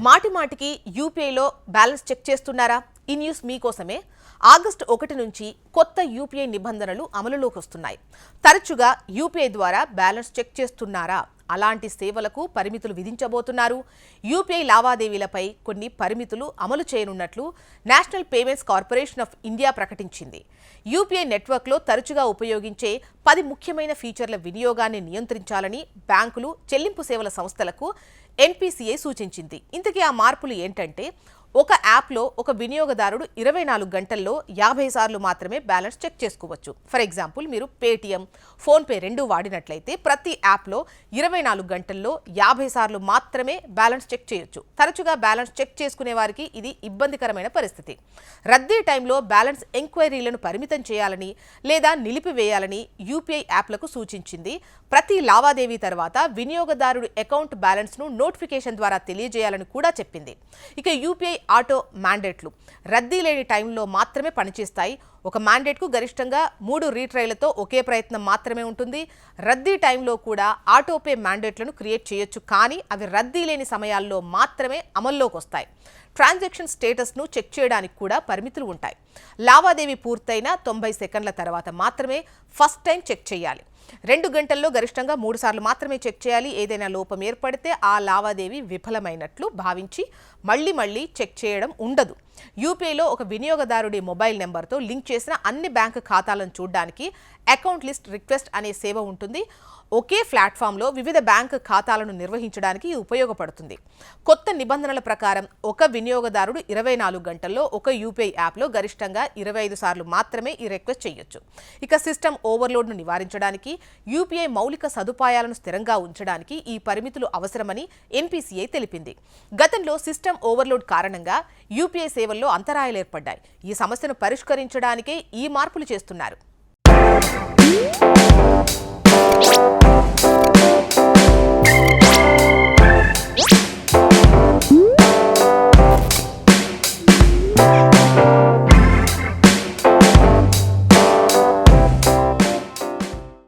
మాటిమాటికి యూపీఐలో balance check చేస్తున్నారా? ఈ న్యూస్ మీకోసమే. ఆగస్టు 1 నుంచి కొత్త యూపీఐ నిబంధనలు అమలులోకి వస్తున్నాయి. తరచుగా యూపీఐ ద్వారా బ్యాలెన్స్ చెక్ చేస్తున్నారా? అలాంటి సేవలకు పరిమితులు విధించబోతున్నారు. యూపీఐ లావాదేవీలపై కొన్ని పరిమితులు అమలు చేయనున్నట్లు national payments corporation of India ప్రకటించింది. యూపీఐ నెట్వర్క్లో తరచుగా ఉపయోగించే 10 ముఖ్యమైన ఫీచర్ల వినియోగాన్ని నియంత్రించాలని బ్యాంకులు, చెల్లింపు సేవల సంస్థలకు ఎన్పీసీఐ సూచించింది. ఇంతకీ ఆ మార్పులు ఏంటంటే, ఒక యాప్లో ఒక వినియోగదారుడు 24 గంటల్లో 50 సార్లు మాత్రమే బ్యాలెన్స్ చెక్ చేసుకోవచ్చు. ఫర్ ఎగ్జాంపుల్, మీరు పేటీఎం, ఫోన్పే రెండూ వాడినట్లయితే ప్రతి యాప్లో 24 గంటల్లో 50 సార్లు మాత్రమే బ్యాలెన్స్ చెక్ చేయొచ్చు. తరచుగా బ్యాలెన్స్ చెక్ చేసుకునే వారికి ఇది ఇబ్బందికరమైన పరిస్థితి. రద్దీ టైంలో బ్యాలెన్స్ ఎంక్వైరీలను పరిమితం చేయాలని లేదా నిలిపివేయాలని యూపీఐ యాప్లకు సూచించింది. ప్రతి లావాదేవీ తర్వాత వినియోగదారుడు అకౌంట్ బ్యాలెన్స్ను నోటిఫికేషన్ ద్వారా తెలియజేయాలని కూడా చెప్పింది. ఇక యూపీఐ ఆటో మ్యాండేట్లు రద్దీ లేని టైంలో మాత్రమే పనిచేస్తాయి. ఒక మ్యాండేట్కు గరిష్టంగా 3 రీట్రైలతో ఒకే ప్రయత్నం మాత్రమే ఉంటుంది. రద్దీ టైంలో కూడా ఆటోపే మ్యాండేట్లను క్రియేట్ చేయొచ్చు, కానీ అవి రద్దీ లేని సమయాల్లో మాత్రమే అమల్లోకి వస్తాయి. ట్రాన్సాక్షన్ స్టేటస్ను చెక్ చేయడానికి కూడా పరిమితులు ఉంటాయి. లావాదేవీ పూర్తయిన 90 సెకండ్ల తర్వాత మాత్రమే ఫస్ట్ టైం చెక్ చేయాలి. 2 గంటల్లో గరిష్టంగా 3 సార్లు మాత్రమే చెక్ చేయాలి. ఏదైనా లోపం ఏర్పడితే ఆ లావాదేవీ విఫలమైనట్లు భావించి మళ్లీ చెక్ చేయడం ఉండదు. యూపీఐలో ఒక వినియోగదారుడి మొబైల్ నెంబర్తో లింక్ చేసిన అన్ని బ్యాంకు ఖాతాలను చూడడానికి అకౌంట్ లిస్ట్ రిక్వెస్ట్ అనే సేవ ఉంటుంది. ఒకే ప్లాట్ఫామ్లో వివిధ బ్యాంకు ఖాతాలను నిర్వహించడానికి ఇది ఉపయోగపడుతుంది. కొత్త నిబంధనల ప్రకారం ఒక వినియోగదారుడు 24 గంటల్లో ఒక యూపీఐ యాప్లో గరిష్టంగా 25 సార్లు మాత్రమే ఈ రిక్వెస్ట్ చేయొచ్చు. ఇక సిస్టమ్ ఓవర్లోడ్ను నివారించడానికి, యూపీఐ మౌలిక సదుపాయాలను స్థిరంగా ఉంచడానికి ఈ పరిమితులు అవసరమని ఎన్పీసీఐ తెలిపింది. గతంలో సిస్టమ్ ఓవర్లోడ్ కారణంగా యూపీఐ సేవల్లో అంతరాయాలు ఏర్పడ్డాయి. ఈ సమస్యను పరిష్కరించడానికే ఈ మార్పులు చేస్తున్నారు.